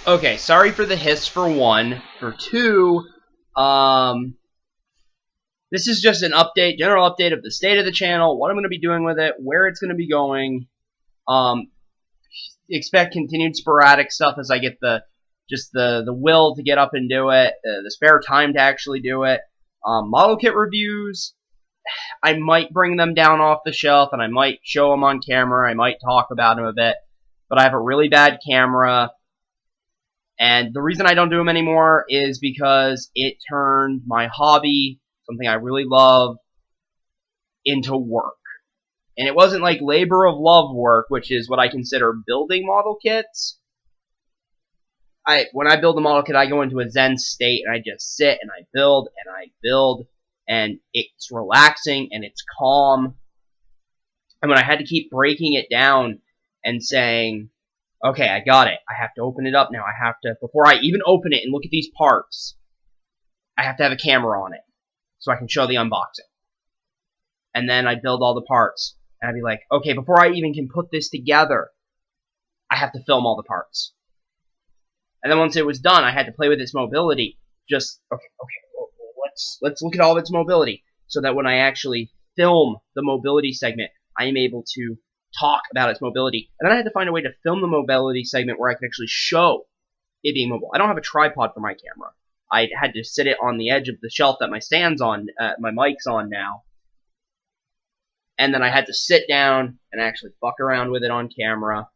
Okay, sorry for the hiss for one. For two, this is just an update, general update of the state of the channel, what I'm going to be doing with it, where it's going to be going. Expect continued sporadic stuff as I get the will to get up and do it, the spare time to actually do it. Model kit reviews, I might bring them down off the shelf and I might show them on camera. I might talk about them a bit, but I have a really bad camera. And the reason I don't do them anymore is because it turned my hobby, something I really love, into work. And it wasn't like labor of love work, which is what I consider building model kits. When I build a model kit, I go into a zen state and I just sit and I build, and it's relaxing and it's calm. And when I had to keep breaking it down and saying, okay, I got it. I have to open it up now. I have to, before I even open it and look at these parts, I have to have a camera on it so I can show the unboxing. And then I'd build all the parts. And I'd be like, okay, before I even can put this together, I have to film all the parts. And then once it was done, I had to play with its mobility. Just, okay, well, let's look at all of its mobility, so that when I actually film the mobility segment, I am able to talk about its mobility. And then I had to find a way to film the mobility segment where I could actually show it being mobile. I don't have a tripod for my camera. I had to sit it on the edge of the shelf that my stand's on, my mic's on now. And then I had to sit down and actually fuck around with it on camera.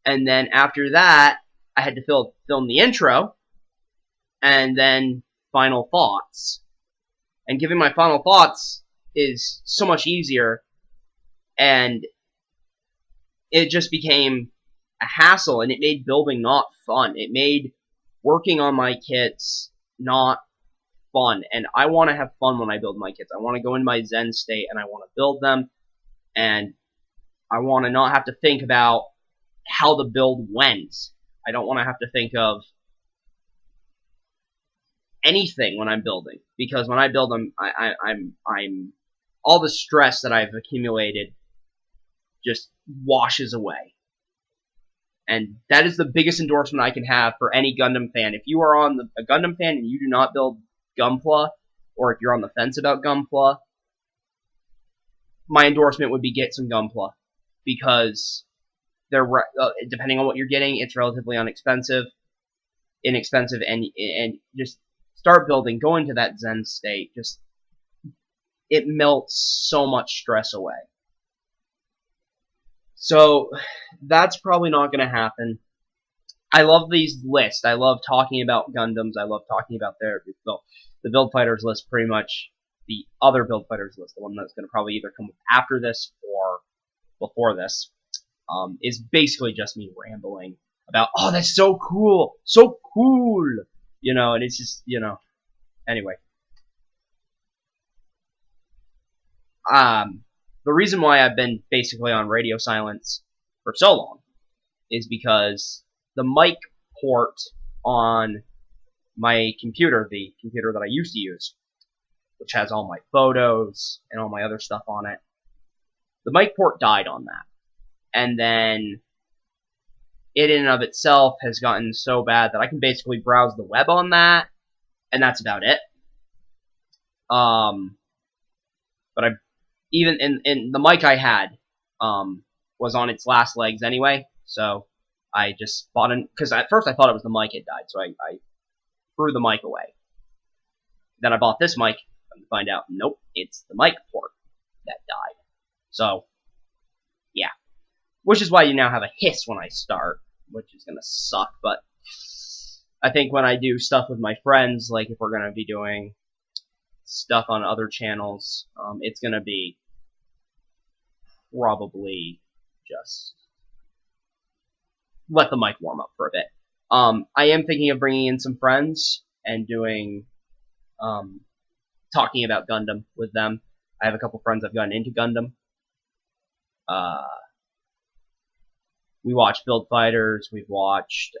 And then after that, I had to film the intro, and then final thoughts. And giving my final thoughts is so much easier, and it just became a hassle, and it made building not fun. It made working on my kits not fun, and I want to have fun when I build my kits. I want to go in my zen state, and I want to build them, and I want to not have to think about how the build went. I don't want to have to think of anything when I'm building, because when I build them, I'm all the stress that I've accumulated just washes away. And that is the biggest endorsement I can have for any Gundam fan. If you are a Gundam fan and you do not build Gunpla, or if you're on the fence about Gunpla, my endorsement would be get some Gunpla, because they're depending on what you're getting, it's relatively inexpensive, and just start building, go into that zen state. Just, it melts so much stress away. So that's probably not going to happen. I love these lists. I love talking about Gundams. I love talking about the Build Fighters list, pretty much the other Build Fighters list, the one that's going to probably either come after this or before this. Is basically just me rambling about, oh, that's so cool, you know, and it's just, you know, anyway. The reason why I've been basically on radio silence for so long is because the mic port on my computer, the computer that I used to use, which has all my photos and all my other stuff on it, the mic port died on that. And then it in and of itself has gotten so bad that I can basically browse the web on that, and that's about it. But even in the mic I had was on its last legs anyway, so I just bought it, because at first I thought it was the mic had died, so I threw the mic away. Then I bought this mic, and find out, nope, it's the mic port that died. So, yeah. Which is why you now have a hiss when I start, which is gonna suck, but I think when I do stuff with my friends, like if we're gonna be doing stuff on other channels, it's gonna be probably just let the mic warm up for a bit. I am thinking of bringing in some friends and doing, talking about Gundam with them. I have a couple friends I've gotten into Gundam. We watched Build Fighters, we've watched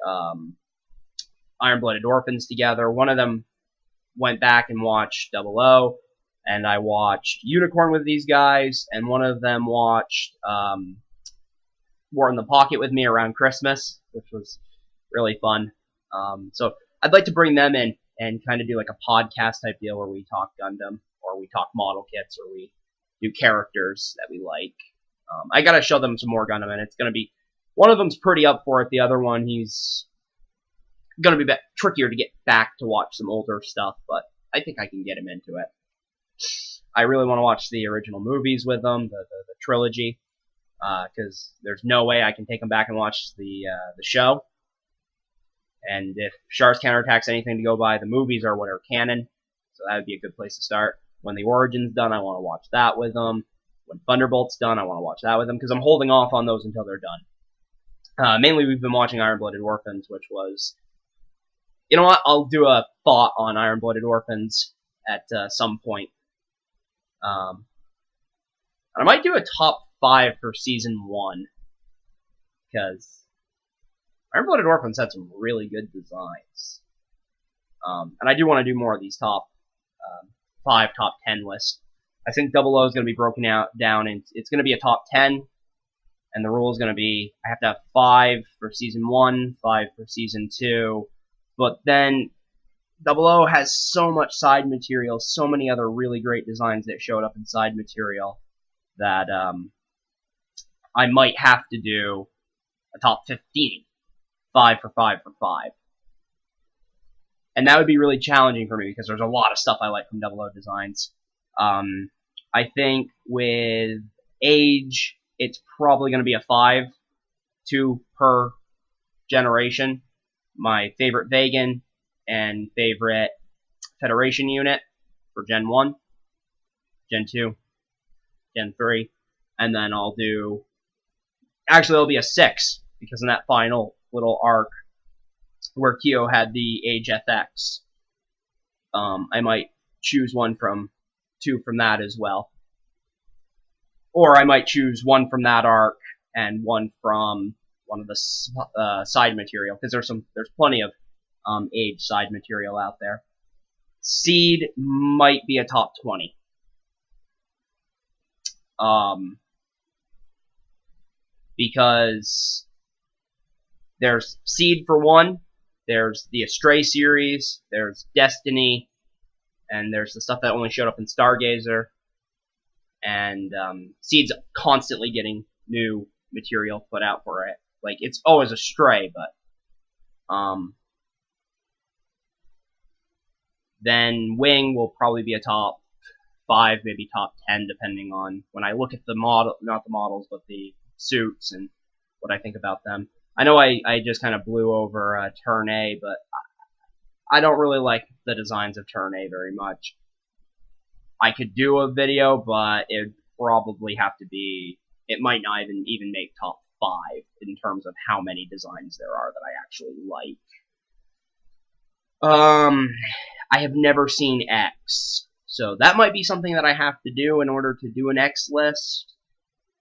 Iron-Blooded Orphans together. One of them went back and watched 00, and I watched Unicorn with these guys, and one of them watched War in the Pocket with me around Christmas, which was really fun. So I'd like to bring them in and kind of do like a podcast type deal where we talk Gundam, or we talk model kits, or we do characters that we like. I gotta show them some more Gundam, and it's gonna be, one of them's pretty up for it. The other one, he's gonna be a bit trickier to get back to watch some older stuff, but I think I can get him into it. I really want to watch the original movies with them, the trilogy, because there's no way I can take him back and watch the show. And if Char's Counterattack's anything to go by, the movies are what are canon, so that would be a good place to start. When the Origin's done, I want to watch that with them. When Thunderbolt's done, I want to watch that with them, because I'm holding off on those until they're done. Mainly, we've been watching Iron-Blooded Orphans, which was... You know what? I'll do a thought on Iron-Blooded Orphans at some point. And I might do a top 5 for Season 1, because Iron-Blooded Orphans had some really good designs. And I do want to do more of these top 5, top 10 lists. I think 00 is going to be broken down, and it's going to be a top 10, and the rule is going to be I have to have 5 for Season 1, 5 for Season 2, but then 00 has so much side material, so many other really great designs that showed up in side material, that I might have to do a top 15. 5 for 5 for 5. And that would be really challenging for me because there's a lot of stuff I like from 00 designs. I think with age, it's probably going to be a 5, 2 per generation. My favorite Vegan and favorite Federation unit for Gen 1, Gen 2, Gen 3, and then I'll do... Actually, it'll be a 6, because in that final little arc where Kyo had the Age FX, I might choose 2 from that as well. Or I might choose 1 from that arc and 1 from one of the side material, because there's plenty of Age side material out there. Seed might be a top 20. Because there's Seed for 1, there's the Astray series, there's Destiny, and there's the stuff that only showed up in Stargazer. And Seed's constantly getting new material put out for it. Like, it's always Astray, but then Wing will probably be a top 5, maybe top 10, depending on when I look at the model, not the models, but the suits and what I think about them. I know I just kind of blew over Turn A, but I don't really like the designs of Turn A very much. I could do a video, but it would probably have to be... It might not even make top 5 in terms of how many designs there are that I actually like. I have never seen X, so that might be something that I have to do in order to do an X list.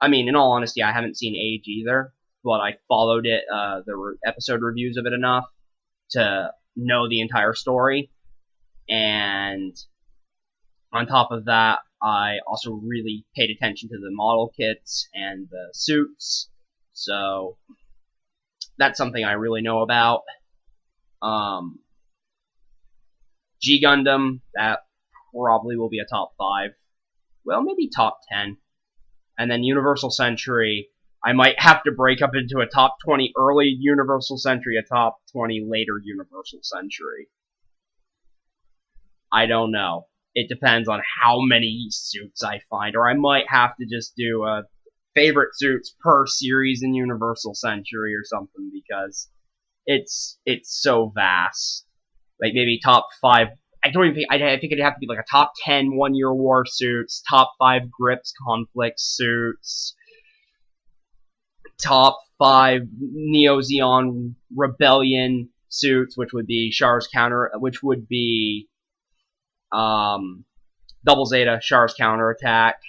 I mean, in all honesty, I haven't seen Age either, but I followed it, the episode reviews of it enough to know the entire story. And on top of that, I also really paid attention to the model kits and the suits, so that's something I really know about. G Gundam, that probably will be a top 5. Well, maybe top 10. And then Universal Century, I might have to break up into a top 20 early Universal Century, a top 20 later Universal Century. I don't know. It depends on how many suits I find, or I might have to just do favorite suits per series in Universal Century or something, because it's so vast. Like, maybe top 5, I think it'd have to be like a top 10 One-Year War suits, top 5 Grips Conflict suits, top 5 Neo Zeon Rebellion suits, which would be Char's Counter, which would be Double Zeta, Char's Counterattack,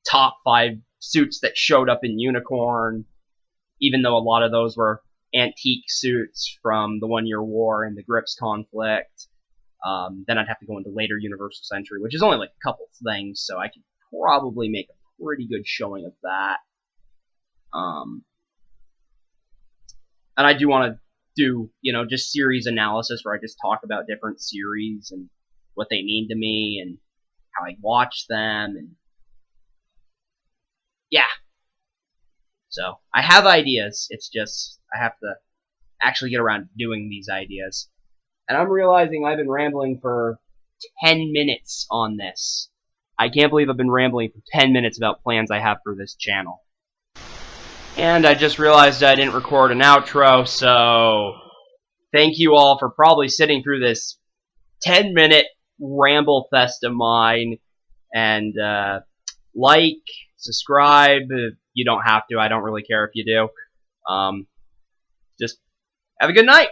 top 5 suits that showed up in Unicorn, even though a lot of those were antique suits from the One-Year War and the Grips Conflict. Then I'd have to go into later Universal Century, which is only like a couple things, so I could probably make a pretty good showing of that. And I do want to do, just series analysis where I just talk about different series and what they mean to me and how I watch them, and yeah. So I have ideas. It's just I have to actually get around to doing these ideas. And I'm realizing I've been rambling for 10 minutes on this. I can't believe I've been rambling for 10 minutes about plans I have for this channel. And I just realized I didn't record an outro, so thank you all for probably sitting through this 10-minute ramble fest of mine. And like, subscribe. You don't have to. I don't really care if you do. Just have a good night.